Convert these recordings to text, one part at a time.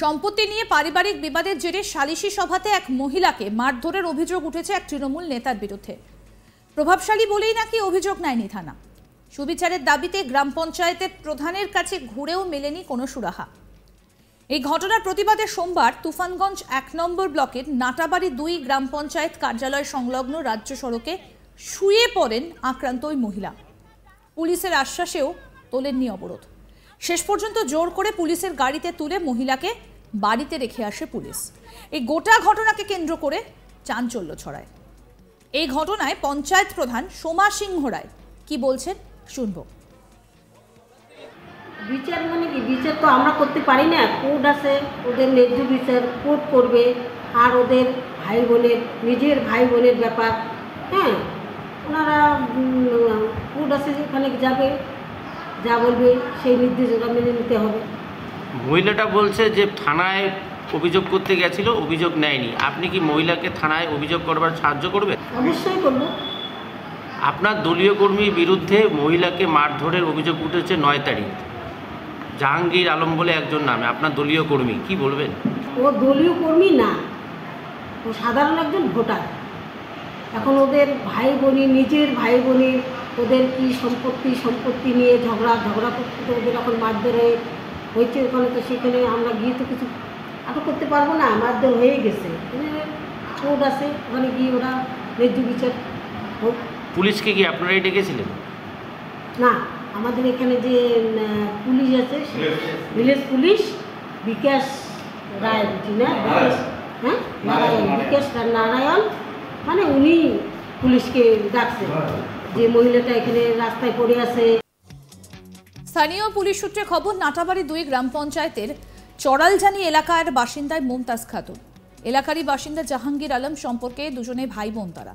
সম্পত্তি নিয়ে পারিবারিক বিবাদের জেরে সালিশি সভাতে এক মহিলাকে মারধরের অভিযোগ উঠেছে এক তৃণমূল নেতার বিরুদ্ধে। প্রভাবশালী বলেই নাকি অভিযোগ নেয়নি থানা। সুবিচারের দাবিতে গ্রাম পঞ্চায়েতের প্রধানের কাছে ঘুরেও মেলেনি কোনো সুরাহা। এই ঘটনার প্রতিবাদে সোমবার তুফানগঞ্জ ১ নম্বর ব্লকের নাটাবাড়ি ২ গ্রাম পঞ্চায়েত কার্যালয় সংলগ্ন রাজ্য সড়কে শুয়ে পড়েন আক্রান্ত ওই মহিলা। পুলিশের আশ্বাসেও তোলেননি অবরোধ। শেষ পর্যন্ত জোর করে পুলিশের গাড়িতে তুলে মহিলাকে বাড়িতে রেখে আসে পুলিশ। এই গোটা ঘটনাকে কেন্দ্র করে চাঞ্চল্য ছড়ায়। এই ঘটনায় পঞ্চায়েত প্রধান সোমা সিংহ রায় কি বলছেন শুনবো। বিচার মানে কি? বিচার তো আমরা করতে পারি না, কোর্ট আছে, ওদের ন্যায্য বিচার কোর্ট করবে। আর ওদের ভাই বোনের, নিজের ভাই বোনের ব্যাপার, হ্যাঁ, ওনারা কোর্ট আছে, যেখানে যাবে, যা বলবে সেই নির্দেশ ওরা মেনে নিতে হবে। মহিলাটা বলছে যে থানায় অভিযোগ করতে গেছিল, অভিযোগ নেয়নি। আপনি কি মহিলাকে থানায় অভিযোগ করবার সাহায্য করবেন? অবশ্যই করব। আপনার দলীয় কর্মীর বিরুদ্ধে মহিলাকে মারধরের অভিযোগ উঠেছে ৯ তারিখ। জাহাঙ্গীর আলম বলে একজন নামে, আপনার দলীয় কর্মী, কি বলবেন? ও দলীয় কর্মী না, ও সাধারণ একজন ভোটার। এখন ওদের ভাই বোনের, নিজের ভাই বোনের, ওদের কি সম্পত্তি নিয়ে ঝগড়া করতে ওদের এখন মারধর হয়েছে ওখানে। তো সেখানে আমরা গিয়ে তো কিছু আটক করতে পারবো না, মারধর হয়ে গেছে। কোর্ট আছে, ওখানে গিয়ে ওরা ন্যায্য বিচার হোক। পুলিশকে কি আপনারাই ডেকেছিলেন? না, আমাদের এখানে যে পুলিশ আছে, ভিলেজ পুলিশ বিকাশ রায়, না হ্যাঁ বিকাশ নারায়ণ, মানে উনি পুলিশকে ডাকছেন যে মহিলাটা এখানে রাস্তায় পড়ে আছে। স্থানীয় পুলিশ সূত্রে খবর, নাটাবাড়ি ২ গ্রাম পঞ্চায়েতের চড়ালজানি এলাকার বাসিন্দায় মুমতাজ খাতুন। এলাকারই বাসিন্দা জাহাঙ্গীর আলম সম্পর্কে দুজনে ভাই বোন তারা।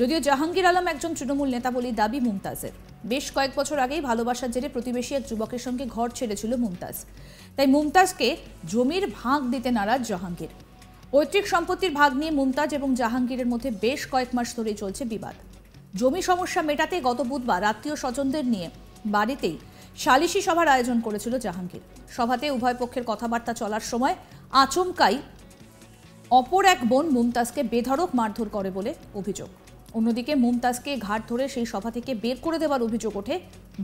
যদিও জাহাঙ্গীর আলম একজন তৃণমূল নেতা বলে দাবি মুমতাজের। বেশ কয়েক বছর আগেই ভালোবাসার জেরে প্রতিবেশী এক যুবকের সঙ্গে ঘর ছেড়েছিল মুমতাজ। তাই মুমতাজকে জমির ভাগ দিতে নারাজ জাহাঙ্গীর। পৈতৃক সম্পত্তির ভাগ নিয়ে মুমতাজ এবং জাহাঙ্গীরের মধ্যে বেশ কয়েক মাস ধরেই চলছে বিবাদ। জমি সমস্যা মেটাতে গত বুধবার আত্মীয় স্বজনদের নিয়ে বাড়িতেই সালিশি সভার আয়োজন করেছিল জাহাঙ্গীর। সভাতে উভয় পক্ষের কথাবার্তা চলার সময় আচমকাই অপর এক বোন মুমতাজকে বেধড়ক মারধর করে বলে অভিযোগ। অন্যদিকে মুমতাজকে ঘাট ধরে সেই সভা থেকে বের করে দেওয়ার অভিযোগ ওঠে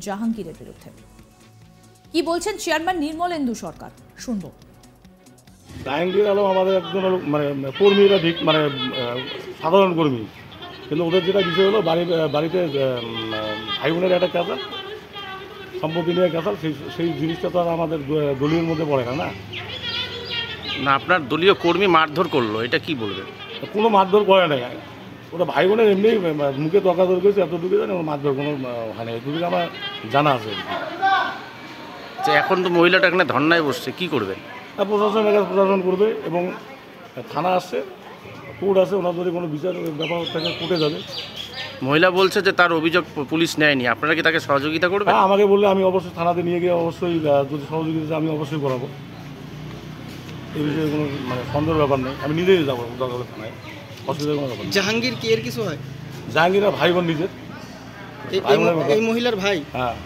জাহাঙ্গীরের বিরুদ্ধে। কি বলছেন চেয়ারম্যান নির্মলেন্দু সরকার, শুনবো। জাহাঙ্গীর আলম আমাদের একজন মানে কর্মীরা ঠিক মানে সাধারণ কর্মী, কিন্তু ওদের যেটা বিষয় হলো বাড়িতে ভাই বোনের একটা ক্যাসাল, সম্পত্তি নিয়ে ক্যাসাল, সেই জিনিসটা তো আর আমাদের দলীয় মধ্যে পড়ে না। না, আপনার দলীয় কর্মী মারধর করলো, এটা কি বলবেন? কোনো মারধর করে নাই, ওরা ভাই বোনের এমনি মুখে তর্কাতর্কি করেছে, এতটুকু জানে, ওর মারধর কোনো হয় না, এতটুকু আমার জানা আছে। এখন তো মহিলাটা এখানে ধর্নায় বসছে, কি করবেন? প্রশাসন করবে এবং থানা আসছে, কোর্ট আছে, ওনার যদি কোনো বিচার ব্যাপার থাকে কোর্টে যাবে। মহিলা বলছে যে তার অভিযোগ পুলিশ নেয়নি, আপনারা কি তাকে সহযোগিতা করবেন? হ্যাঁ, আমাকে বললে আমি অবশ্যই থানাতে নিয়ে গিয়ে অবশ্যই যদি সহযোগিতা আমি অবশ্যই করাবো। এই বিষয়ে কোনো মানে সন্দেহের ব্যাপার নেই, আমি নিজেই যাবো দরকার থানায়, অসুবিধার কোনো ব্যাপার। জাহাঙ্গীর কি এর কিছু হয়? জাহাঙ্গীর ভাই বোন নিজের, এই মহিলার ভাই। হ্যাঁ,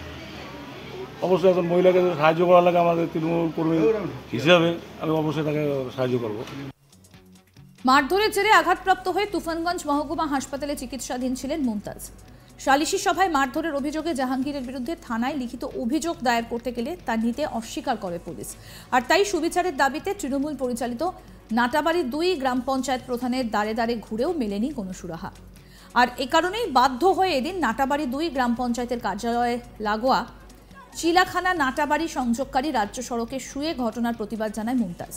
অবশ্যই একজন মহিলাকে সাহায্য করার লাগে আমাদের তৃণমূল কর্মী হিসাবে আমি অবশ্যই তাকে সাহায্য করব। মারধরের জেরে আঘাতপ্রাপ্ত হয়ে তুফানগঞ্জ মহকুমা হাসপাতালে চিকিৎসাধীন ছিলেন মুমতাজ। সালিশি সভায় মারধরের অভিযোগে জাহাঙ্গীরের বিরুদ্ধে থানায় লিখিত অভিযোগ দায়ের করতে গেলে তা নিতে অস্বীকার করে পুলিশ। আর তাই সুবিচারের দাবিতে তৃণমূল পরিচালিত নাটাবাড়ি ২ গ্রাম পঞ্চায়েত প্রধানের দ্বারে দ্বারে ঘুরেও মেলেনি কোনো সুরাহা। আর এ কারণেই বাধ্য হয়ে এদিন নাটাবাড়ি ২ গ্রাম পঞ্চায়েতের কার্যালয়ে লাগোয়া চিলাখানা নাটাবাড়ি সংযোগকারী রাজ্য সড়কে শুয়ে ঘটনার প্রতিবাদ জানায় মুমতাজ।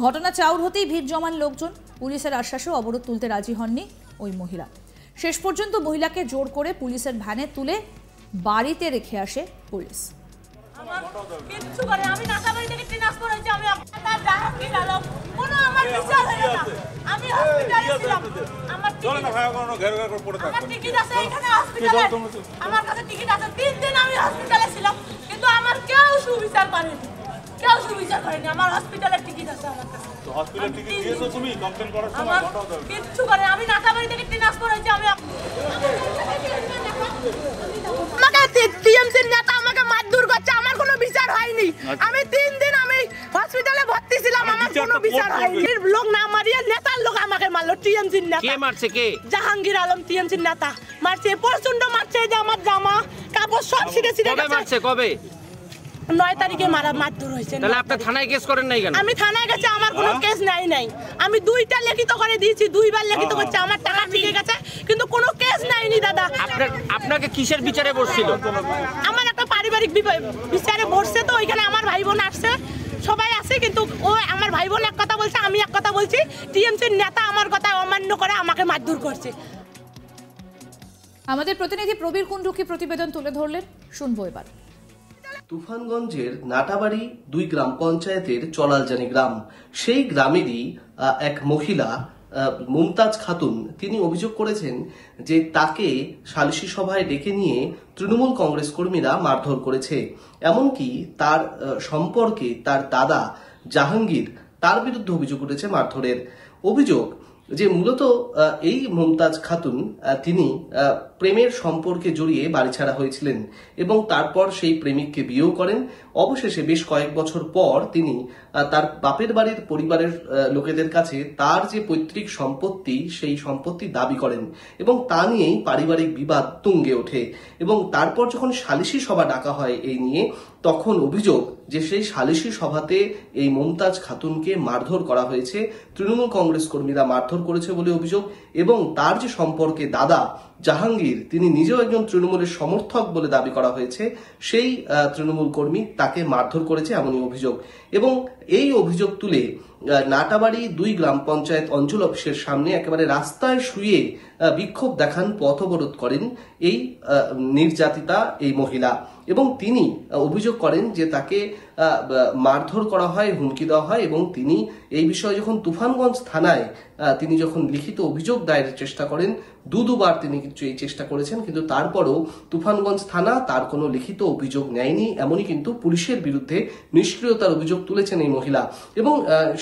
ঘটনা চাউর হতেই ভিড় জমান লোকজন। পুলিশের আশ্বাসেও অবরোধ তুলতে রাজি হননি ওই মহিলা। শেষ পর্যন্ত মহিলাকে জোর করে পুলিশের ভ্যানে তুলে বাড়িতে রেখে আসে পুলিশ। কেউ সুবিচার করেনি, আমার হসপিটালের টিকিট আছে আমার কাছে। তো হসপিটাল টিকিট দিয়েছো তুমি কমপ্লেইন করার সময়? কিচ্ছু করে আমি নাটাবাড়ি থেকে ট্রান্সফার হয়েছি। আমাকে টিএমসির নেতা আমাকে মারধর করছে, আমার কোনো বিচার হয়নি। আমি 3 দিন আমি হসপিটালে ভর্তি ছিলাম। বিচার হয়নি লোক না মারিয়ে নেতার লোক আমাকে মারলো টিএমসির কে নেতা মারছে কে জাহাঙ্গীর আলম টিএমসির নেতা মারছে প্রচন্ড মারছে যে আমার জামা কাপড় সব ছিঁড়ে ছিঁড়ে কবে মারছে কবে 9 তারিখে মারধর হয়েছে তাহলে আপনি থানায় কেস করেন নাই কেন আমি থানায় গেছে আমার কোনো কেস নাই আমি 2টা লিখিত করে দিয়েছি 2বার লিখিত করছে আমার টাকা ঠিক গেছে কিন্তু কোনো কেস নাইনি দাদা আপনাকে কিসের বিচারে বসছিল আমার একটা পারিবারিক বিচারে বসছে তো ওইখানে আমার ভাই বোন আসছে সবাই আছে কিন্তু ও আমার ভাই বোন এক কথা বলছে আমি এক কথা বলছি টিএমসির নেতা আমার কথা অমান্য করে আমাকে মারধর করছে। আমাদের প্রতিনিধি প্রবীর কুণ্ডু কি প্রতিবেদন তুলে ধরলেন শুনবো এবার। তুফানগঞ্জের নাটাবাড়ি 2 গ্রাম পঞ্চায়েতের চড়ালজানি গ্রাম, সেই গ্রামেরই এক মহিলা মুমতাজ খাতুন তিনি অভিযোগ করেছেন যে তাকে সালিশি সভায় ডেকে নিয়ে তৃণমূল কংগ্রেস কর্মীরা মারধর করেছে। এমনকি তার সম্পর্কে তার দাদা জাহাঙ্গীর তার বিরুদ্ধে অভিযোগ উঠেছে মারধরের। অভিযোগ যে মূলত এই মুমতাজ খাতুন তিনি প্রেমের সম্পর্কে জড়িয়ে বাড়ি ছাড়া হয়েছিলেন এবং তারপর সেই প্রেমিককে বিয়েও করেন। অবশেষে বেশ কয়েক বছর পর তিনি তার বাপের বাড়ির পরিবারের লোকেদের কাছে তার যে পৈতৃক সম্পত্তি সেই সম্পত্তি দাবি করেন এবং তা নিয়েই পারিবারিক বিবাদ তুঙ্গে ওঠে এবং তারপর যখন সালিশি সভা ডাকা হয় এই নিয়ে তখন অভিযোগ যে সেই সালিশি সভাতে এই মুমতাজ খাতুনকে মারধর করা হয়েছে, তৃণমূল কংগ্রেস কর্মীরা মারধর করেছে বলে অভিযোগ এবং তার যে সম্পর্কে দাদা জাহাঙ্গীর তিনি নিজেও একজন তৃণমূলের সমর্থক বলে দাবি করা হয়েছে, সেই তৃণমূল কর্মী তাকে মারধর করেছে এমনই অভিযোগ। এবং এই অভিযোগ তুলে নাটাবাড়ি 2 গ্রাম পঞ্চায়েত অঞ্চল অফিসের সামনে একেবারে রাস্তায় শুয়ে বিক্ষোভ দেখান, পথ অবরোধ করেন এই নির্যাতিতা এই মহিলা এবং তিনি অভিযোগ করেন যে তাকে মারধর করা হয়, হুমকি দেওয়া হয় এবং তিনি এই বিষয়ে যখন তুফানগঞ্জ থানায় তিনি যখন লিখিত অভিযোগ দায়েরের চেষ্টা করেন, দুবার তিনি কিন্তু এই চেষ্টা করেছেন কিন্তু তারপরও তুফানগঞ্জ থানা তার কোনো লিখিত অভিযোগ নেয়নি, এমনই কিন্তু পুলিশের বিরুদ্ধে নিষ্ক্রিয়তার অভিযোগ তুলেছেন এই মহিলা এবং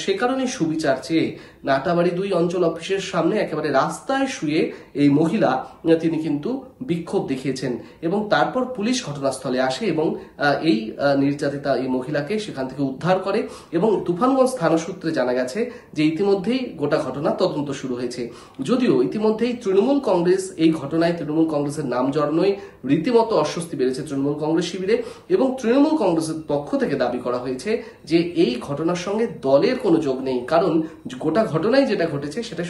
সে কারণে সুবিচার চেয়ে নাটাবাড়ি 2 অঞ্চল অফিসের সামনে একেবারে রাস্তায় শুয়ে এই মহিলা তিনি কিন্তু বিক্ষোভ দেখিয়েছেন এবং তারপর পুলিশ ঘটনাস্থলে আসে এবং এই নির্যাতিতা এই মহিলাকে সেখান থেকে উদ্ধার করে এবং তুফানগঞ্জ থানা সূত্রে জানা গেছে যে ইতিমধ্যেই গোটা ঘটনা তদন্ত শুরু হয়েছে। যদিও ইতিমধ্যেই তৃণমূল কংগ্রেস এই ঘটনায় তৃণমূল কংগ্রেসের নাম জড়ানোয় রীতিমতো অস্বস্তি বেড়েছে তৃণমূল কংগ্রেস শিবিরে এবং তৃণমূল কংগ্রেসের পক্ষ থেকে দাবি করা হয়েছে যে এই ঘটনার সঙ্গে দলের কোনো যোগ নেই, কারণ গোটা ঘটনায় যেটা ঘটেছে সেটা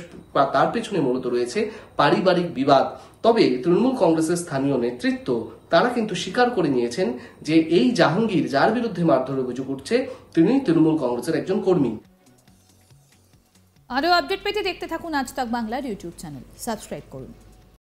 তার পেছনে মূলত রয়েছে পারিবারিক বিবাদ। তবে তৃণমূল কংগ্রেসের স্থানীয় নেতৃত্ব তারা কিন্তু স্বীকার করে নিয়েছেন যে এই জাহাঙ্গীর যার বিরুদ্ধে মারধরের অভিযোগ উঠছে তিনি তৃণমূল কংগ্রেসের একজন কর্মী। আরও আপডেট পেতে দেখতে থাকুন আজ তাক বাংলার ইউটিউব চ্যানেল, সাবস্ক্রাইব করুন।